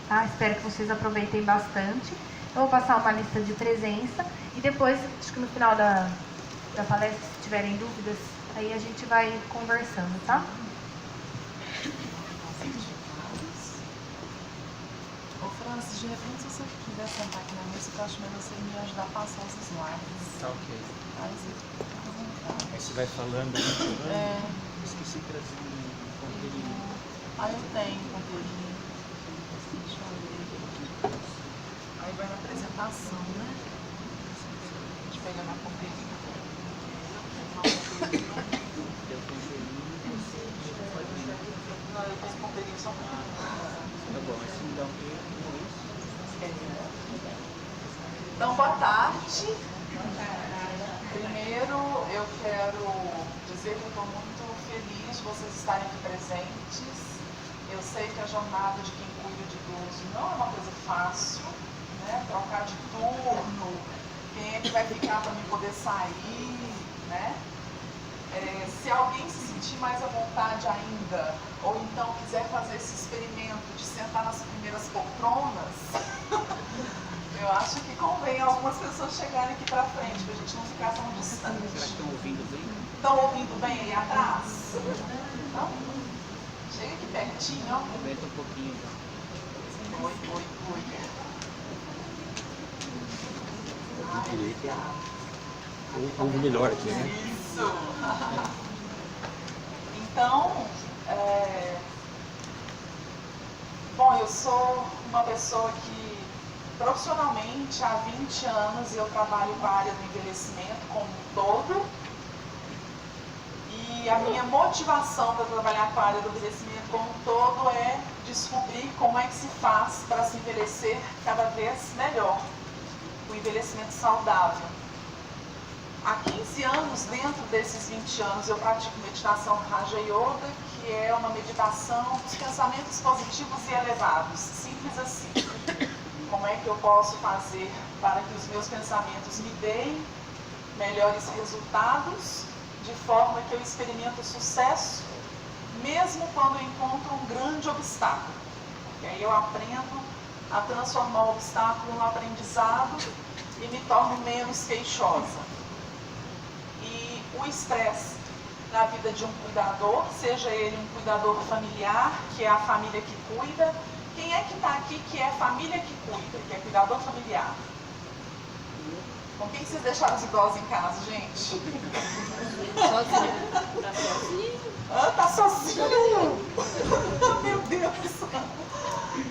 tá? Espero que vocês aproveitem bastante. Eu vou passar uma lista de presença e depois, acho que no final da palestra, se tiverem dúvidas, aí a gente vai conversando, tá? Ô Francis, de repente, se você quiser sentar aqui na mesa, eu acho melhor você me ajudar a passar os slides. Tá ok. Aí você fica à vontade. Aí você vai falando, É. Esqueci de trazer um roteirinho. Aí eu tenho um roteirinho. Deixa eu ver. Aí vai na apresentação, né? Deixa eu pegar na roteirinho. Não, eu tenho roteirinho só pra... Tá bom, aí você me dá um tempo. Então, boa tarde. Primeiro, eu quero dizer que eu estou muito feliz de vocês estarem aqui presentes. Eu sei que a jornada de quem cuida de idoso não é uma coisa fácil, né? Trocar de turno, quem é que vai ficar para mim poder sair, né? Se alguém se sentir mais à vontade ainda, ou então quiser fazer esse experimento de sentar nas primeiras poltronas, eu acho que convém algumas pessoas chegarem aqui para frente, para a gente não ficar tão distante. Será que estão ouvindo bem? Estão ouvindo bem aí atrás? Não? Chega aqui pertinho, ó. Aumenta um pouquinho. Oi. Direito ouve melhor aqui, né? Isso! Então, bom, eu sou uma pessoa que profissionalmente há 20 anos eu trabalho com a área do envelhecimento como um todo. E a minha motivação para trabalhar com a área do envelhecimento como um todo é descobrir como é que se faz para se envelhecer cada vez melhor. O envelhecimento saudável. Há 15 anos, dentro desses 20 anos, eu pratico meditação Raja Yoga, que é uma meditação dos pensamentos positivos e elevados. Simples assim. Como é que eu posso fazer para que os meus pensamentos me deem melhores resultados, de forma que eu experimento sucesso, mesmo quando eu encontro um grande obstáculo. Porque aí eu aprendo a transformar o obstáculo no aprendizado e me torno menos queixosa. E o estresse na vida de um cuidador, seja ele um cuidador familiar, que é a família que cuida. Quem é que está aqui que é família que cuida, que é cuidador familiar? Com quem vocês deixaram os idosos em casa, gente? Sozinho. Tá sozinho? Tá sozinho? Meu Deus!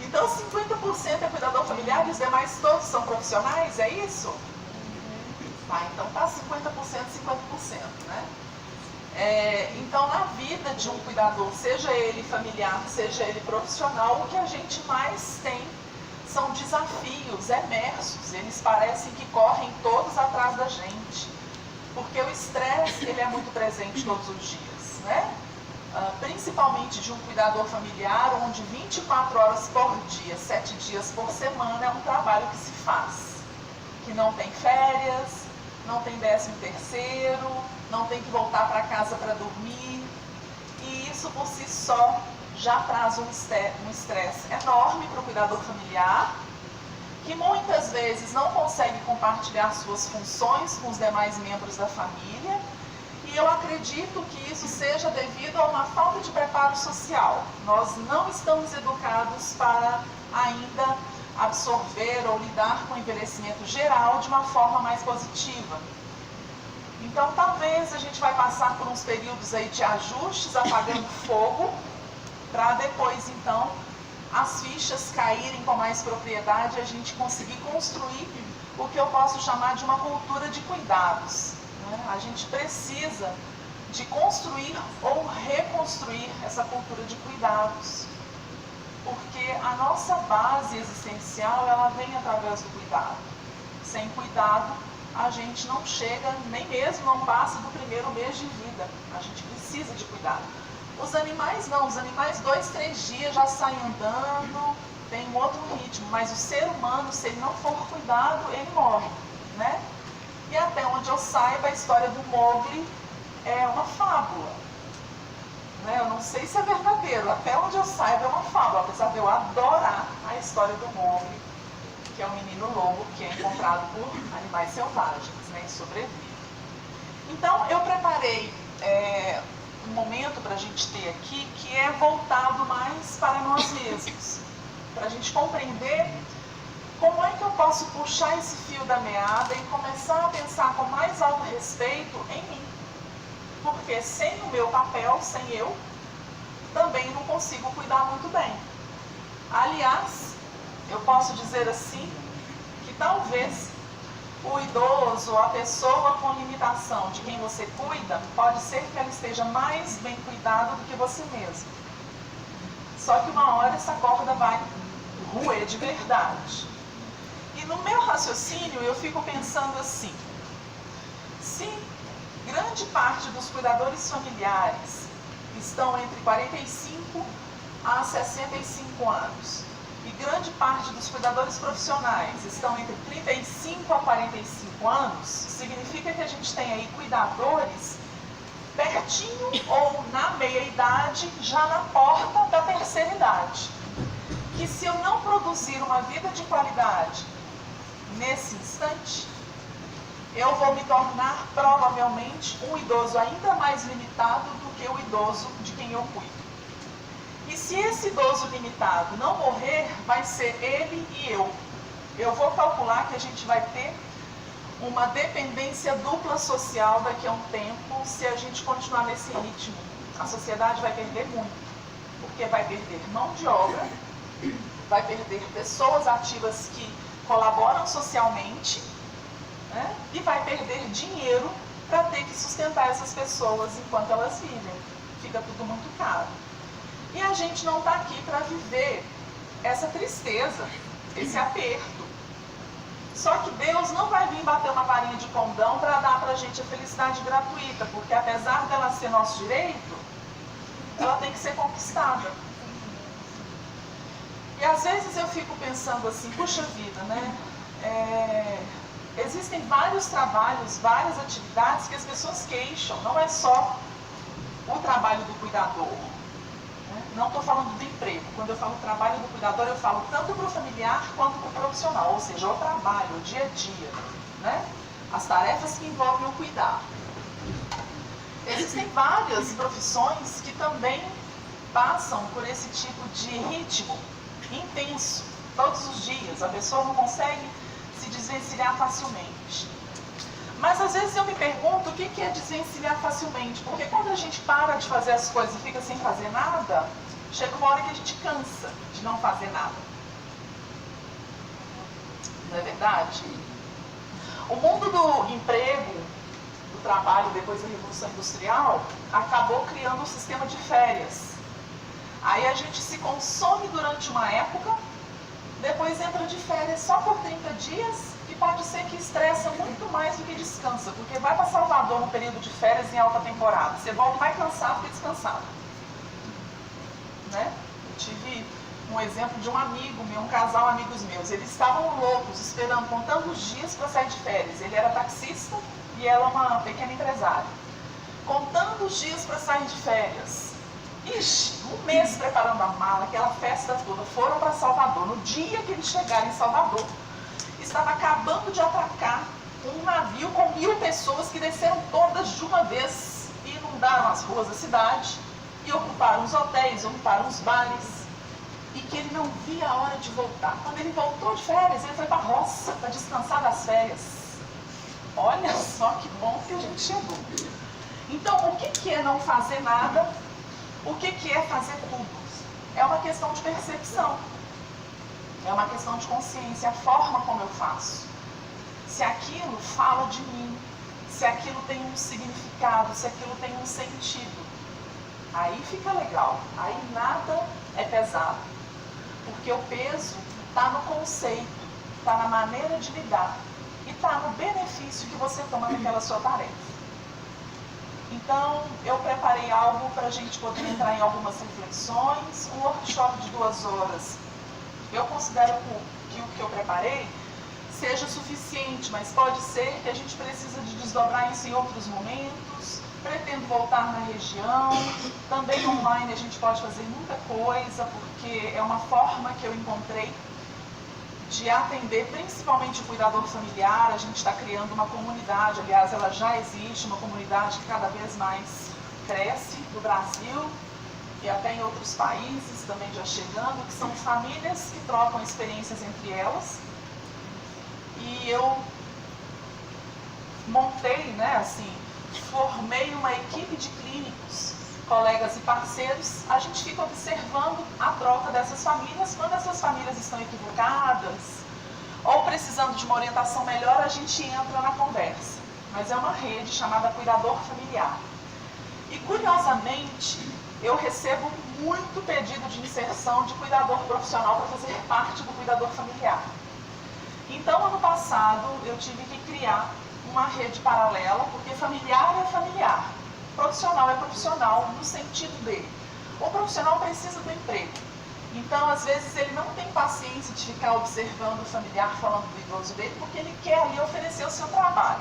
Então 50% é cuidador familiar e os demais todos são profissionais, é isso? Tá, então tá 50%, 50%, né? Então na vida de um cuidador, seja ele familiar, seja ele profissional, o que a gente mais tem são desafios emersos, eles parecem que correm todos atrás da gente, porque o estresse ele é muito presente todos os dias, né? Principalmente de um cuidador familiar, onde 24 horas por dia, 7 dias por semana é um trabalho que se faz, que não tem férias, não tem 13º, não tem que voltar para casa para dormir, e isso por si só já traz um estresse enorme para o cuidador familiar, que muitas vezes não consegue compartilhar suas funções com os demais membros da família, e eu acredito que isso seja devido a uma falta de preparo social. Nós não estamos educados para ainda absorver ou lidar com o envelhecimento geral de uma forma mais positiva. Então talvez a gente vai passar por uns períodos aí de ajustes, apagando fogo, para depois então as fichas caírem com mais propriedade e a gente conseguir construir o que eu posso chamar de uma cultura de cuidados, né? A gente precisa de construir ou reconstruir essa cultura de cuidados, porque a nossa base existencial ela vem através do cuidado. Sem cuidado a gente não chega, nem mesmo não passa do primeiro mês de vida. A gente precisa de cuidado. Os animais não, os animais 2, 3 dias já saem andando, tem um outro ritmo, mas o ser humano, se ele não for cuidado, ele morre, né? E até onde eu saiba, a história do Mowgli é uma fábula, né? Eu não sei se é verdadeiro, até onde eu saiba é uma fábula, apesar de eu adorar a história do Mowgli, que é um menino lobo que é encontrado por animais selvagens, né, e sobrevive. Então, eu preparei um momento para a gente ter aqui que é voltado mais para nós mesmos, para a gente compreender como é que eu posso puxar esse fio da meada e começar a pensar com mais alto respeito em mim. Porque sem o meu papel, sem eu, também não consigo cuidar muito bem. Aliás, eu posso dizer assim, que talvez o idoso, a pessoa com limitação de quem você cuida, pode ser que ela esteja mais bem cuidada do que você mesmo. Só que uma hora essa corda vai roer de verdade. E no meu raciocínio eu fico pensando assim, se grande parte dos cuidadores familiares estão entre 45 a 65 anos, e grande parte dos cuidadores profissionais estão entre 35 a 45 anos, significa que a gente tem aí cuidadores pertinho ou na meia-idade, já na porta da terceira idade. Que se eu não produzir uma vida de qualidade nesse instante, eu vou me tornar provavelmente um idoso ainda mais limitado do que o idoso de quem eu cuido. E se esse idoso limitado não morrer, vai ser ele e eu. Eu vou calcular que a gente vai ter uma dependência dupla social daqui a um tempo, se a gente continuar nesse ritmo. A sociedade vai perder muito, porque vai perder mão de obra, vai perder pessoas ativas que colaboram socialmente, né? E vai perder dinheiro para ter que sustentar essas pessoas enquanto elas vivem. Fica tudo muito caro. E a gente não está aqui para viver essa tristeza, esse aperto. Só que Deus não vai vir bater uma varinha de condão para dar para a gente a felicidade gratuita, porque apesar dela ser nosso direito, ela tem que ser conquistada. E às vezes eu fico pensando assim, puxa vida, né? Existem vários trabalhos, várias atividades que as pessoas queixam, não é só o trabalho do cuidador. Não estou falando do emprego. Quando eu falo trabalho do cuidador, eu falo tanto para o familiar quanto para o profissional, ou seja, o trabalho, o dia a dia, né? As tarefas que envolvem o cuidar. Existem várias profissões que também passam por esse tipo de ritmo intenso, todos os dias. A pessoa não consegue se desvencilhar facilmente. Mas às vezes eu me pergunto o que é desvencilhar facilmente, porque quando a gente para de fazer as coisas e fica sem fazer nada, chega uma hora que a gente cansa de não fazer nada. Não é verdade? O mundo do emprego, do trabalho depois da Revolução Industrial, acabou criando um sistema de férias. Aí a gente se consome durante uma época, depois entra de férias só por 30 dias, e pode ser que estressa muito mais do que descansa, porque vai para Salvador no período de férias em alta temporada, você volta mais cansado que descansado. Né? Eu tive um exemplo de um amigo meu, um casal amigos meus, eles estavam loucos, esperando, contando os dias para sair de férias. Ele era taxista e ela uma pequena empresária. Contando os dias para sair de férias. Ixi, um mês preparando a mala, aquela festa toda, foram para Salvador. No dia que eles chegaram em Salvador, estava acabando de atracar um navio com 1000 pessoas que desceram todas de uma vez e inundaram as ruas da cidade e ocuparam os hotéis, ocuparam os bares, e que ele não via a hora de voltar. Quando ele voltou de férias, ele foi para a roça para descansar das férias. Olha só que bom que a gente chegou. Então, o que é não fazer nada? O que é fazer tudo? É uma questão de percepção. É uma questão de consciência, a forma como eu faço. Se aquilo fala de mim, se aquilo tem um significado, se aquilo tem um sentido, aí fica legal, aí nada é pesado. Porque o peso está no conceito, está na maneira de lidar e está no benefício que você toma naquela sua tarefa. Então, eu preparei algo para a gente poder entrar em algumas reflexões, um workshop de 2 horas. Eu considero que o que eu preparei seja suficiente, mas pode ser que a gente precise de desdobrar isso em outros momentos, Pretendo voltar na região. Também online a gente pode fazer muita coisa, porque é uma forma que eu encontrei de atender principalmente o cuidador familiar. A gente está criando uma comunidade, aliás, ela já existe, uma comunidade que cada vez mais cresce no Brasil e até em outros países também já chegando, que são famílias que trocam experiências entre elas. E eu montei, formei uma equipe de clínicos, colegas e parceiros. A gente fica observando a troca dessas famílias. Quando essas famílias estão equivocadas ou precisando de uma orientação melhor, a gente entra na conversa. Mas é uma rede chamada Cuidador Familiar. E curiosamente, eu recebo muito pedido de inserção de cuidador profissional para fazer parte do cuidador familiar. Então, ano passado, eu tive que criar uma rede paralela, porque familiar é familiar, profissional é profissional, no sentido de, o profissional precisa do emprego. Então, às vezes, ele não tem paciência de ficar observando o familiar, falando do idoso dele, porque ele quer ali oferecer o seu trabalho.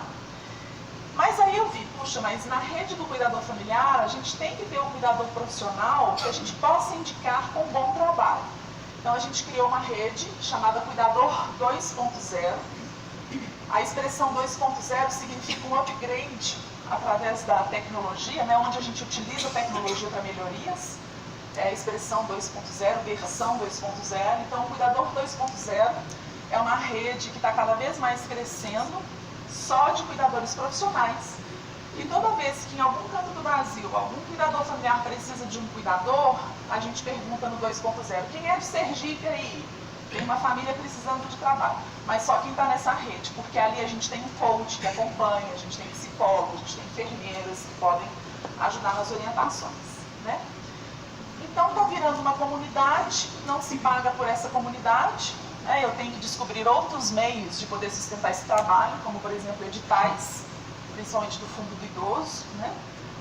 Mas aí eu vi, puxa, mas na rede do cuidador familiar, a gente tem que ter um cuidador profissional que a gente possa indicar com um bom trabalho. Então, a gente criou uma rede chamada Cuidador 2.0. A expressão 2.0 significa um upgrade através da tecnologia, onde a gente utiliza a tecnologia para melhorias. É a expressão 2.0, versão 2.0. Então, o Cuidador 2.0 é uma rede que está cada vez mais crescendo, só de cuidadores profissionais. E toda vez que em algum canto do Brasil, algum cuidador familiar precisa de um cuidador, a gente pergunta no 2.0, quem é de Sergipe aí? Tem uma família precisando de trabalho. Mas só quem está nessa rede, porque ali a gente tem um coach que acompanha, a gente tem psicólogo, a gente tem enfermeiras que podem ajudar nas orientações, Então está virando uma comunidade, não se paga por essa comunidade, eu tenho que descobrir outros meios de poder sustentar esse trabalho, como por exemplo editais, principalmente do Fundo do Idoso,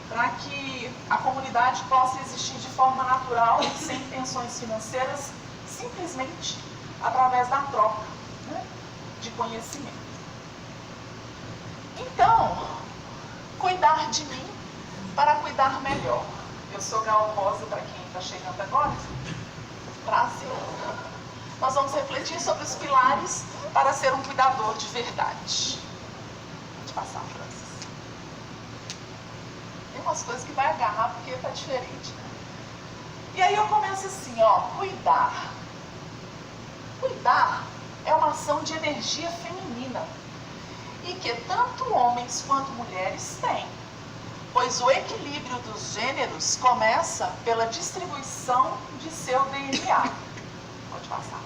para que a comunidade possa existir de forma natural, sem intenções financeiras, simplesmente através da troca de conhecimento. Então, cuidar de mim para cuidar melhor. Eu sou Gal Rosa, para quem está chegando agora. Prazer. Nós vamos refletir sobre os pilares para ser um cuidador de verdade. Pode passar, Francis. Tem umas coisas que vai agarrar porque está diferente. E aí eu começo assim, cuidar. Cuidar é uma ação de energia feminina e que tanto homens quanto mulheres têm, pois o equilíbrio dos gêneros começa pela distribuição de seu DNA. Pode passar.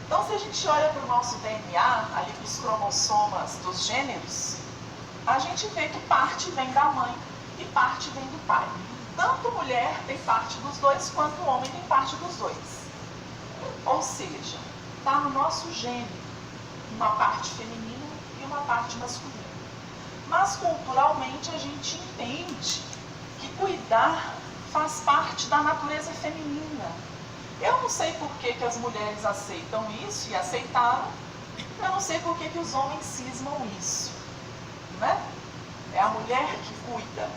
Então, se a gente olha para o nosso DNA, ali para os cromossomas dos gêneros, a gente vê que parte vem da mãe e parte vem do pai. Tanto mulher tem parte dos dois, quanto o homem tem parte dos dois. Ou seja, está no nosso gene uma parte feminina e uma parte masculina. Mas culturalmente a gente entende que cuidar faz parte da natureza feminina. Eu não sei por que as mulheres aceitam isso e aceitaram, eu não sei por que os homens cismam isso. É a mulher que cuida.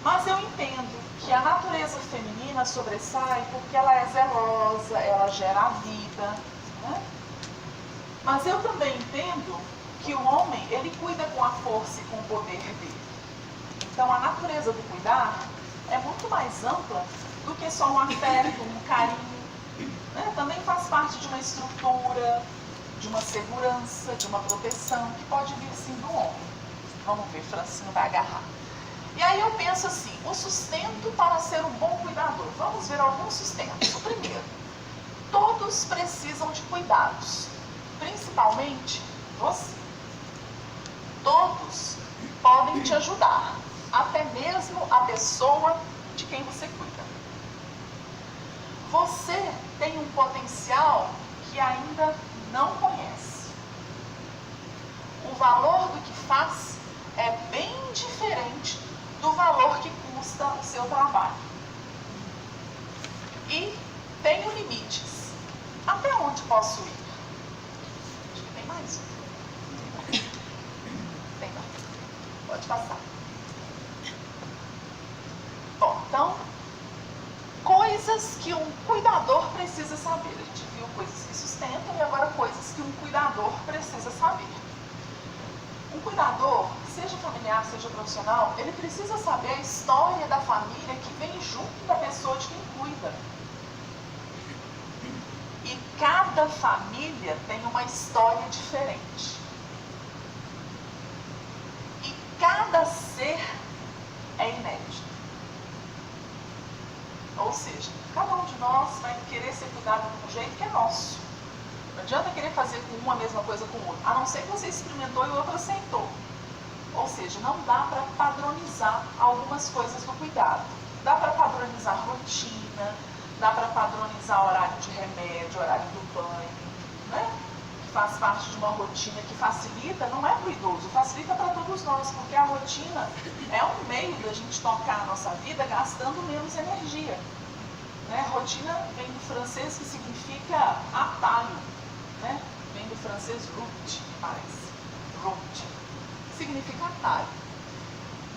Mas eu entendo que a natureza feminina sobressai porque ela é zelosa, ela gera a vida. Mas eu também entendo que o homem, ele cuida com a força e com o poder dele. Então a natureza do cuidar é muito mais ampla do que só um afeto, um carinho. Também faz parte de uma estrutura, de uma segurança, de uma proteção, que pode vir sim do homem. Vamos ver, Francisco vai agarrar. E aí eu penso assim, o sustento para ser um bom cuidador. Vamos ver alguns sustentos. O primeiro, todos precisam de cuidados, principalmente você. Todos podem te ajudar, até mesmo a pessoa de quem você cuida. Você tem um potencial que ainda não conhece. O valor do que faz é bem diferente do valor que custa o seu trabalho. E tenho limites. Até onde posso ir? Acho que tem mais um. Tem mais. Pode Pode passar. Bom, então, coisas que um cuidador precisa saber. A gente viu coisas que sustentam e agora coisas que um cuidador precisa saber. Um cuidador, seja familiar, seja profissional, ele precisa saber a história da família que vem junto da pessoa de quem cuida. E cada família tem uma história diferente. E cada ser é inédito. Ou seja, cada um de nós vai querer ser cuidado de um jeito que é nosso. Não adianta querer fazer com um a mesma coisa com o outro, a não ser que você experimentou e o outro aceitou. Ou seja, não dá para padronizar algumas coisas do cuidado. Dá para padronizar rotina, dá para padronizar horário de remédio, horário do banho, né? Que faz parte de uma rotina que facilita, não é para o idoso, facilita para todos nós, porque a rotina é um meio da gente tocar a nossa vida gastando menos energia. Né? Rotina vem do francês que significa atalho, né? Vem do francês route, parece. Route significa atalho.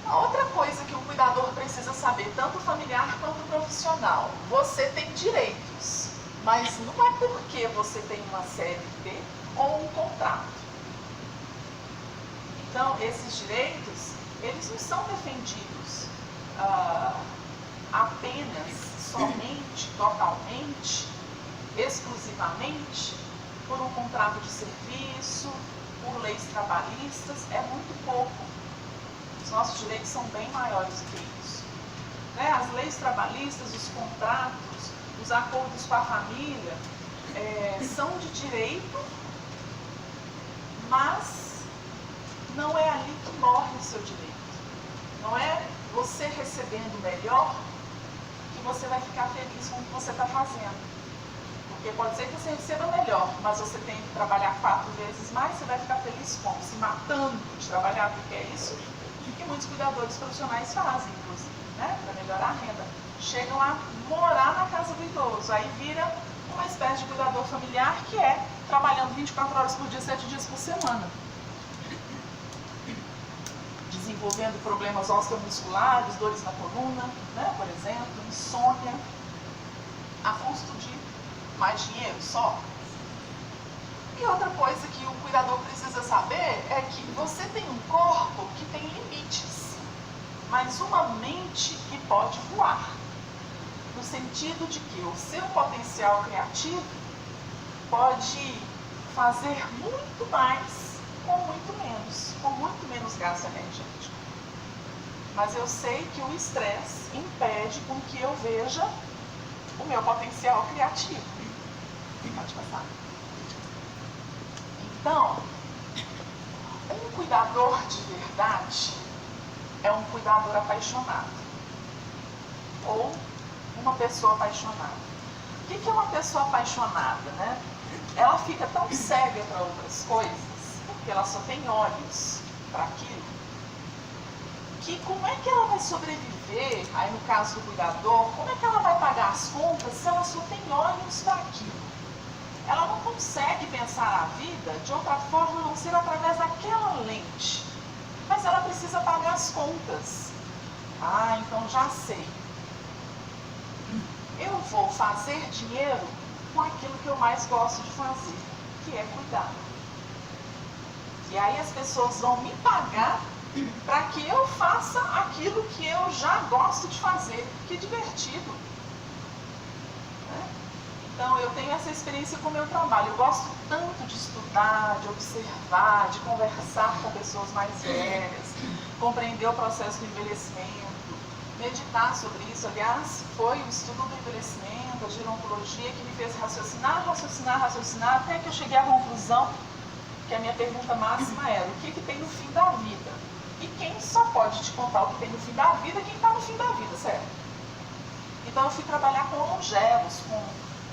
A outra coisa que o cuidador precisa saber, tanto familiar quanto profissional, você tem direitos, mas não é porque você tem uma CLT ou um contrato. Então, esses direitos, eles não são defendidos apenas, somente, totalmente, exclusivamente, por um contrato de serviço, por leis trabalhistas, é muito pouco. Os nossos direitos são bem maiores do que isso. Né? As leis trabalhistas, os contratos, os acordos com a família são de direito, mas não é ali que morre o seu direito. Não é você recebendo melhor que você vai ficar feliz com o que você está fazendo. Porque pode ser que você receba melhor, mas você tem que trabalhar 4 vezes mais, você vai ficar feliz como? Se matando de trabalhar, porque é isso que muitos cuidadores profissionais fazem, inclusive, né? Para melhorar a renda. Chegam a morar na casa do idoso, aí vira uma espécie de cuidador familiar que é trabalhando 24 horas por dia, 7 dias por semana. Desenvolvendo problemas osteomusculares, dores na coluna, né? Por exemplo, insônia, a custo de mais dinheiro só. E outra coisa que o cuidador precisa saber é que você tem um corpo que tem limites, mas uma mente que pode voar. No sentido de que o seu potencial criativo pode fazer muito mais com muito menos gasto energético. Mas eu sei que o estresse impede com que eu veja o meu potencial criativo. Pode passar. Então, um cuidador de verdade é um cuidador apaixonado. Ou uma pessoa apaixonada. O que é uma pessoa apaixonada, né? Ela fica tão cega para outras coisas, porque ela só tem olhos para aquilo, que como é que ela vai sobreviver, aí no caso do cuidador, como é que ela vai pagar as contas se ela só tem olhos para aquilo? Ela não consegue pensar a vida de outra forma a não ser através daquela lente. Mas ela precisa pagar as contas. Ah, então já sei. Eu vou fazer dinheiro com aquilo que eu mais gosto de fazer, que é cuidar. E aí as pessoas vão me pagar para que eu faça aquilo que eu já gosto de fazer. Que divertido. Né? Então eu tenho essa experiência com o meu trabalho. Eu gosto tanto de estudar, de observar, de conversar com pessoas mais velhas, compreender o processo do envelhecimento, meditar sobre isso. Aliás, foi o estudo do envelhecimento, a gerontologia, que me fez raciocinar, até que eu cheguei à conclusão que a minha pergunta máxima era: o que tem no fim da vida? E quem só pode te contar o que tem no fim da vida é quem está no fim da vida, certo? Então eu fui trabalhar com longevos, com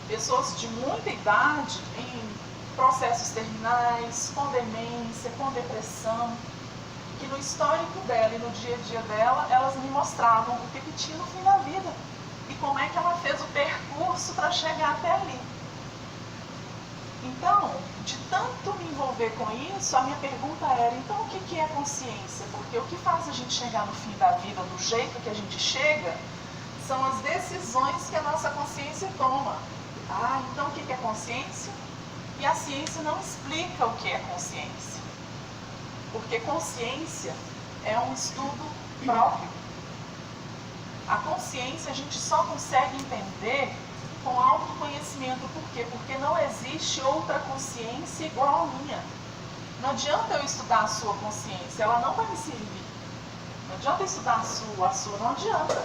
pessoas de muita idade, em processos terminais, com demência, com depressão, que no histórico dela e no dia a dia dela, elas me mostravam o que tinha no fim da vida e como é que ela fez o percurso para chegar até ali. Então, de tanto me envolver com isso, a minha pergunta era, então o que é consciência? Porque o que faz a gente chegar no fim da vida do jeito que a gente chega, são as decisões que a nossa consciência toma. Ah, então o que é consciência? E a ciência não explica o que é consciência. Porque consciência é um estudo próprio. A consciência a gente só consegue entender com autoconhecimento. Por quê? Porque não existe outra consciência igual à minha. Não adianta eu estudar a sua consciência, ela não vai me servir. Não adianta eu estudar a sua não adianta.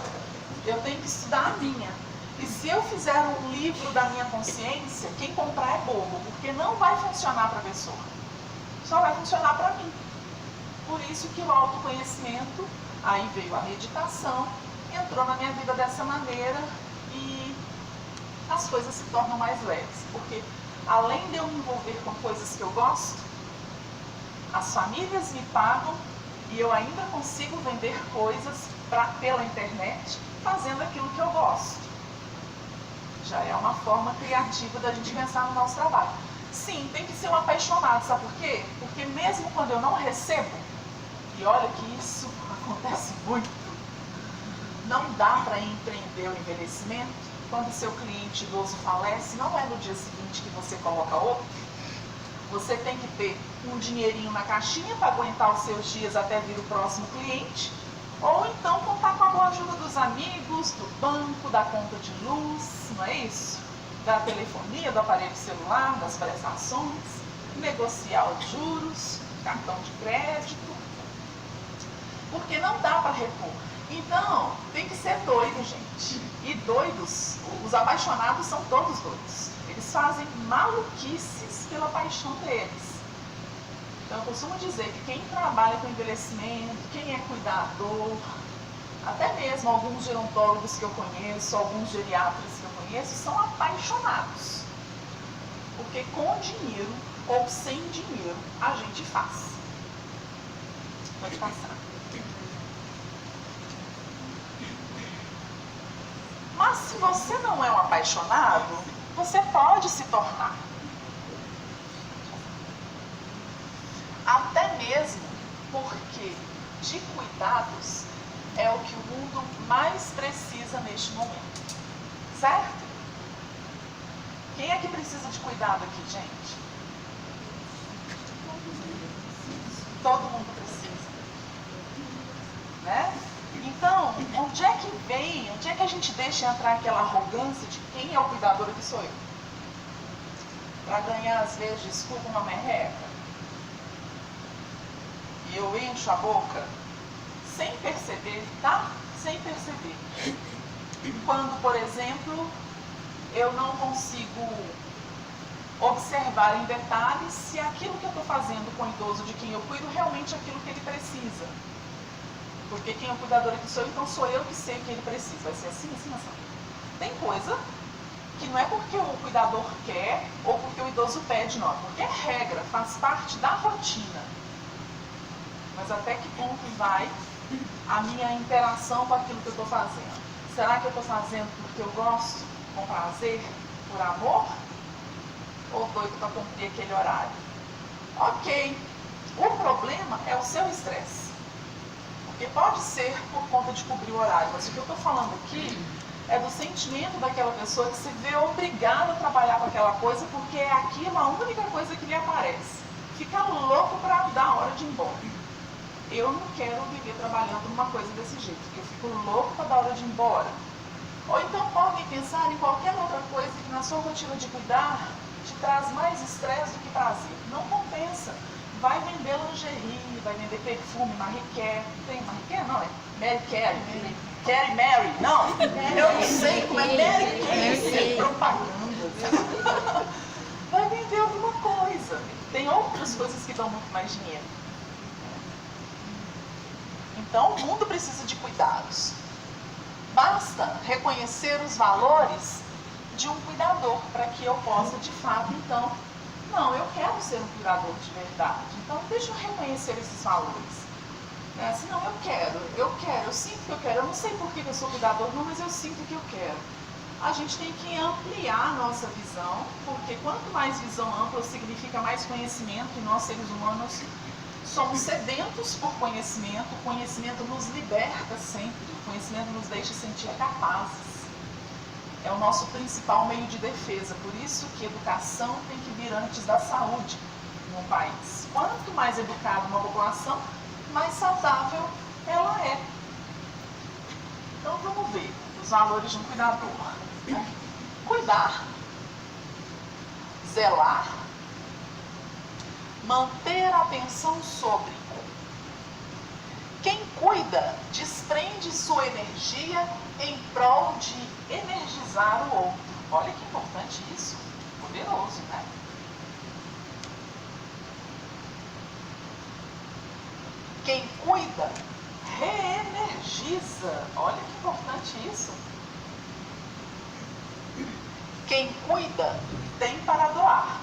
Eu tenho que estudar a minha. E se eu fizer um livro da minha consciência, quem comprar é bobo, porque não vai funcionar para a pessoa. Só vai funcionar para mim. Por isso que o autoconhecimento, aí veio a meditação, entrou na minha vida dessa maneira e as coisas se tornam mais leves. Porque além de eu me envolver com coisas que eu gosto, as famílias me pagam e eu ainda consigo vender coisas pela internet fazendo aquilo que eu gosto. Já é uma forma criativa da gente pensar no nosso trabalho. Sim, tem que ser um apaixonado, sabe por quê? Porque mesmo quando eu não recebo, e olha que isso acontece muito, não dá para empreender o envelhecimento. Quando seu cliente idoso falece, não é no dia seguinte que você coloca outro. Você tem que ter um dinheirinho na caixinha para aguentar os seus dias até vir o próximo cliente, ou então contar com a boa ajuda dos amigos, do banco, da conta de luz, não é isso? Da telefonia, do aparelho celular, das prestações, negociar os juros, cartão de crédito, porque não dá para repor. Então, tem que ser doido, gente. E doidos, os apaixonados são todos doidos. Eles fazem maluquices pela paixão deles. Então, eu costumo dizer que quem trabalha com envelhecimento, quem é cuidador, até mesmo alguns gerontólogos que eu conheço, alguns geriatras que eu conheço, são apaixonados. Porque com dinheiro ou sem dinheiro, a gente faz. Pode passar. Mas se você não é um apaixonado, você pode se tornar. Até mesmo porque de cuidados é o que o mundo mais precisa neste momento. Certo? Quem é que precisa de cuidado aqui, gente? Todo mundo precisa. Né? Então, onde é que a gente deixa entrar aquela arrogância de quem é o cuidador que sou eu? Para ganhar, às vezes, desculpa, uma merreca. E eu encho a boca sem perceber, tá? Sem perceber. Quando, por exemplo, eu não consigo observar em detalhes se aquilo que eu estou fazendo com o idoso de quem eu cuido realmente é aquilo que ele precisa. Porque quem é o cuidador aqui sou eu, então sou eu que sei o que ele precisa. Vai ser assim, assim, assim. Tem coisa que não é porque o cuidador quer ou porque o idoso pede, não. Porque é regra, faz parte da rotina. Mas até que ponto vai a minha interação com aquilo que eu estou fazendo? Será que eu estou fazendo porque eu gosto, com prazer, por amor? Ou doido para cumprir aquele horário? Ok. O problema é o seu estresse. Porque pode ser por conta de cobrir o horário, mas o que eu estou falando aqui é do sentimento daquela pessoa que se vê obrigada a trabalhar com aquela coisa porque é aquilo a única coisa que lhe aparece. Fica louco para dar a hora de ir embora. Eu não quero viver trabalhando numa coisa desse jeito, porque eu fico louco para dar a hora de ir embora. Ou então podem pensar em qualquer outra coisa que na sua rotina de cuidar te traz mais estresse do que prazer. Não compensa. Vai vender lingerie, vai vender perfume, Marie Claire. Tem Marie Claire? Não, é Mary Carey. Carey Mary. Não, eu não sei como é Mary Carey. Propaganda. Vai vender alguma coisa. Tem outras coisas que dão muito mais dinheiro. Então, o mundo precisa de cuidados. Basta reconhecer os valores de um cuidador para que eu possa, de fato, então, não, eu quero ser um cuidador de verdade. Então, deixa eu reconhecer esses valores. Assim, não, eu quero, eu sinto que eu quero. Eu não sei por que eu sou cuidador, não, mas eu sinto que eu quero. a gente tem que ampliar a nossa visão, porque quanto mais visão ampla significa mais conhecimento, e nós seres humanos somos sedentos por conhecimento. O conhecimento nos liberta sempre, o conhecimento nos deixa sentir capazes. É o nosso principal meio de defesa, por isso que educação tem que vir antes da saúde no país. Quanto mais educada uma população, mais saudável ela é. Então vamos ver os valores de um cuidador. Cuidar, zelar, manter a atenção sobre. Quem cuida desprende sua energia em prol de energizar o outro. Olha que importante isso, poderoso, né? Quem cuida reenergiza. Olha que importante isso. Quem cuida tem para doar.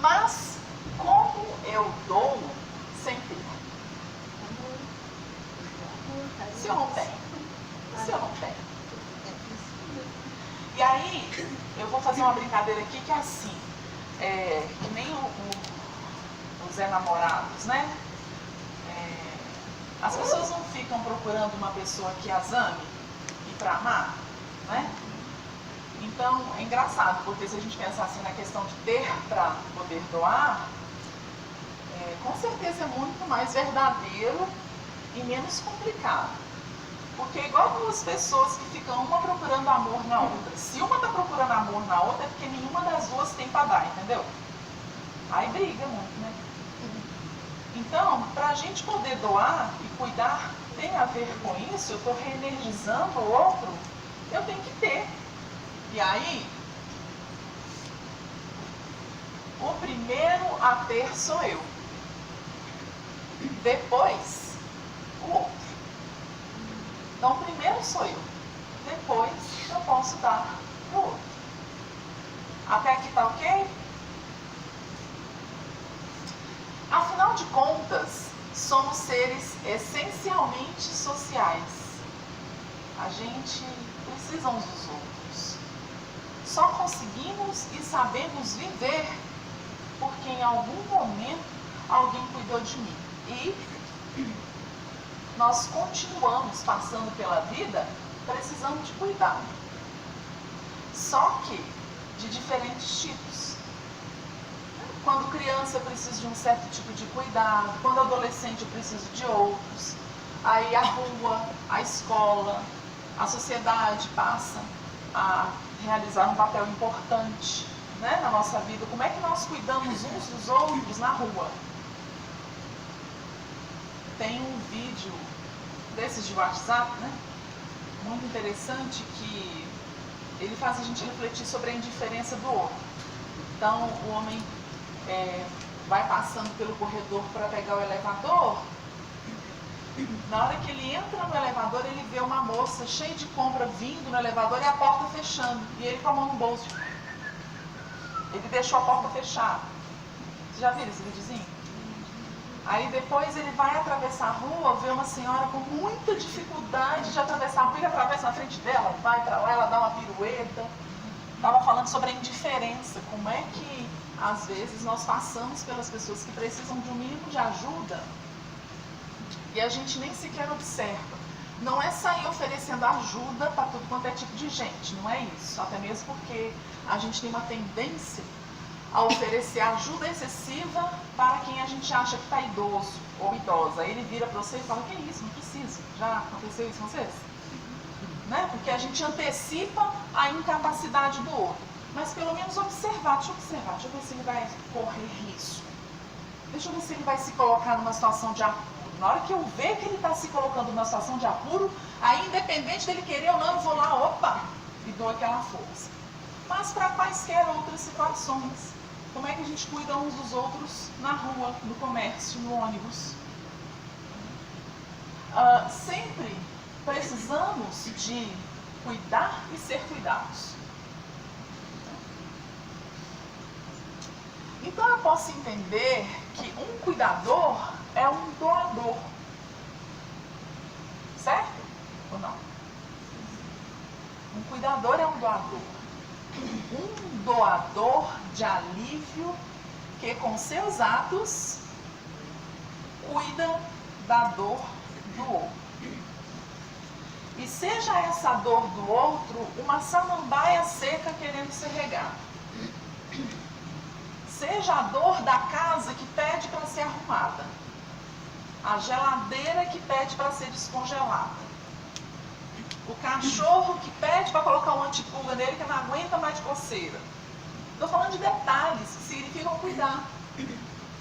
Mas como eu dou sem ter? Se eu não tenho? Se eu não tenho? E aí, eu vou fazer uma brincadeira aqui que é assim, que nem os enamorados, né? As pessoas não ficam procurando uma pessoa que as ame e para amar, né? Então, é engraçado, porque se a gente pensar assim na questão de ter para poder doar, com certeza é muito mais verdadeiro e menos complicado. Porque é igual duas pessoas que ficam uma procurando amor na outra. Se uma está procurando amor na outra, é porque nenhuma das duas tem para dar, entendeu? Aí briga muito, né? Então, para a gente poder doar e cuidar tem a ver com isso, eu estou reenergizando o outro, eu tenho que ter. E aí, o primeiro a ter sou eu. Depois, o outro. Então, primeiro sou eu. Depois, eu posso dar para o outro. Até aqui está ok? Afinal de contas, somos seres essencialmente sociais. A gente precisa uns dos outros. Só conseguimos e sabemos viver porque em algum momento alguém cuidou de mim. E nós continuamos passando pela vida precisando de cuidado. Só que de diferentes tipos. Quando criança eu preciso de um certo tipo de cuidado, quando adolescente eu preciso de outros. Aí a rua, a escola, a sociedade passa a realizar um papel importante, né, na nossa vida. Como é que nós cuidamos uns dos outros na rua? Tem um vídeo desses de WhatsApp, né, muito interessante, que ele faz a gente refletir sobre a indiferença do outro. Então o homem vai passando pelo corredor para pegar o elevador. Na hora que ele entra no elevador, ele vê uma moça cheia de compra vindo no elevador e a porta fechando. E ele com a mão no bolso. Ele deixou a porta fechada. Vocês já viram esse videozinho? Aí depois ele vai atravessar a rua, vê uma senhora com muita dificuldade de atravessar a rua, ele atravessa na frente dela, vai para lá, ela dá uma pirueta. Estava falando sobre a indiferença, como é que às vezes nós passamos pelas pessoas que precisam de um mínimo de ajuda e a gente nem sequer observa. Não é sair oferecendo ajuda para tudo quanto é tipo de gente, não é isso. Até mesmo porque a gente tem uma tendência a oferecer ajuda excessiva para quem a gente acha que está idoso ou idosa. Aí ele vira para você e fala: que isso, não preciso. Já aconteceu isso com vocês? Né? Porque a gente antecipa a incapacidade do outro. Mas pelo menos observar, deixa eu ver se ele vai correr risco. Deixa eu ver se ele vai se colocar numa situação de apuro. Na hora que eu ver que ele está se colocando numa situação de apuro, aí independente dele querer ou não, eu vou lá, opa, e dou aquela força. Mas para quaisquer outras situações, como é que a gente cuida uns dos outros na rua, no comércio, no ônibus? Sempre precisamos de cuidar e ser cuidados. Então eu posso entender que um cuidador é um doador. Certo? Ou não? cuidador é um doador. Um doador de alívio que com seus atos cuida da dor do outro. E seja essa dor do outro uma samambaia seca querendo ser regada. Seja a dor da casa que pede para ser arrumada. A geladeira que pede para ser descongelada. O cachorro que pede para colocar um antipulga nele que não aguenta mais de coceira. Estou falando de detalhes que significam cuidar.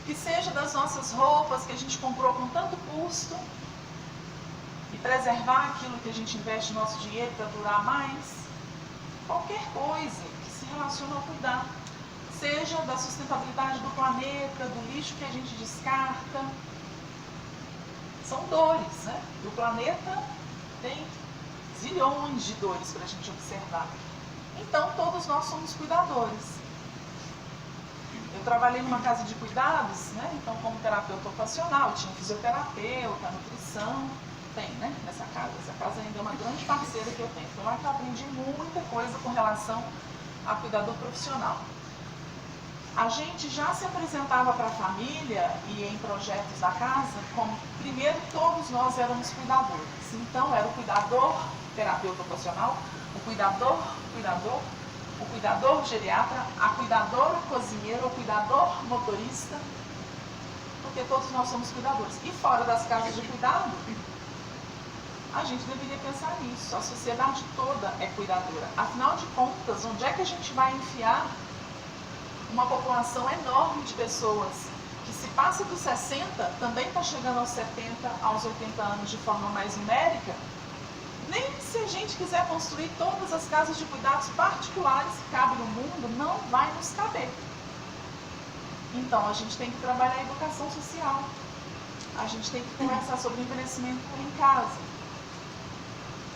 Que seja das nossas roupas que a gente comprou com tanto custo e preservar aquilo que a gente investe no nosso dinheiro para durar mais. Qualquer coisa que se relaciona ao cuidar. Seja da sustentabilidade do planeta, do lixo que a gente descarta. São dores, né? E o planeta tem zilhões de dores para a gente observar. Então, todos nós somos cuidadores. Eu trabalhei numa casa de cuidados, né? Então, como terapeuta ocupacional, tinha fisioterapeuta, nutrição, tem, né? Nessa casa. Essa casa ainda é uma grande parceira que eu tenho. Então, lá que eu aprendi muita coisa com relação a cuidador profissional. A gente já se apresentava para a família e em projetos da casa como, primeiro, todos nós éramos cuidadores. Então, era o cuidador terapeuta ocupacional, o cuidador geriatra, a cuidadora cozinheira, o cuidador motorista, porque todos nós somos cuidadores. E fora das casas de cuidado, a gente deveria pensar nisso. A sociedade toda é cuidadora. Afinal de contas, onde é que a gente vai enfiar uma população enorme de pessoas que se passa dos 60, também está chegando aos 70, aos 80 anos de forma mais numérica? Nem se a gente quiser construir todas as casas de cuidados particulares que cabem no mundo, não vai nos caber. Então, a gente tem que trabalhar a educação social. A gente tem que conversar sobre envelhecimento em casa.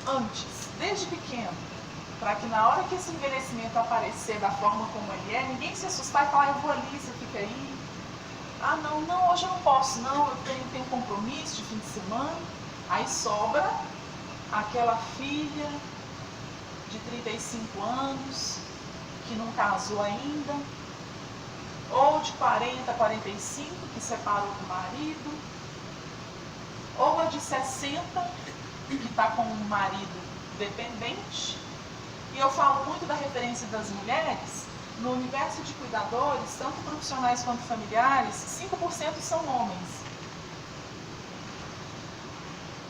Antes, desde pequeno, para que na hora que esse envelhecimento aparecer da forma como ele é, ninguém se assustar e falar, eu vou ali, você fica aí. Ah, não, hoje eu não posso, não, eu tenho compromisso de fim de semana. Aí sobra aquela filha de 35 anos, que não casou ainda, ou de 40, 45, que separou do marido, ou a de 60, que está com um marido dependente. E eu falo muito da referência das mulheres. No universo de cuidadores, tanto profissionais quanto familiares, 5% são homens.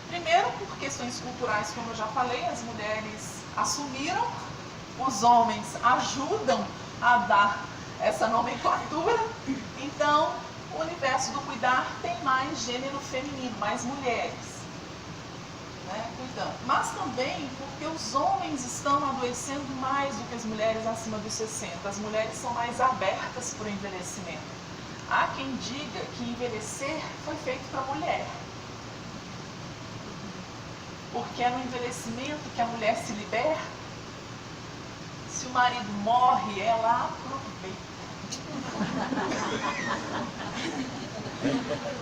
Primeiro, por questões culturais, como eu já falei, as mulheres assumiram, os homens ajudam a dar essa nomenclatura. Então, o universo do cuidar tem mais gênero feminino, mais mulheres, né, cuidando. Mas também porque os homens estão adoecendo mais do que as mulheres acima dos 60. As mulheres são mais abertas para o envelhecimento. Há quem diga que envelhecer foi feito para a mulher. Porque é no envelhecimento que a mulher se liberta. Se o marido morre, ela aproveita.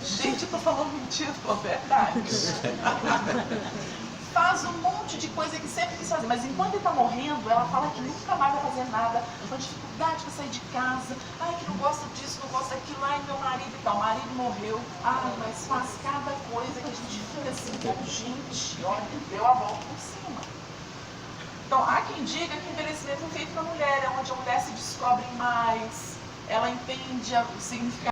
Gente, eu tô falando mentira, tô verdade. Faz um monte de coisa que sempre quis fazer, mas enquanto ele tá morrendo, ela fala que nunca mais vai fazer nada, com dificuldade para sair de casa, ai, que não gosta disso, não gosta daquilo, ai, meu marido e tal, o marido morreu, ai, mas faz cada coisa que a gente fica assim, como, gente, olha, deu a volta por cima. Então, há quem diga que o envelhecimento é feito para a mulher, é onde a mulher se descobre mais, ela entende o significado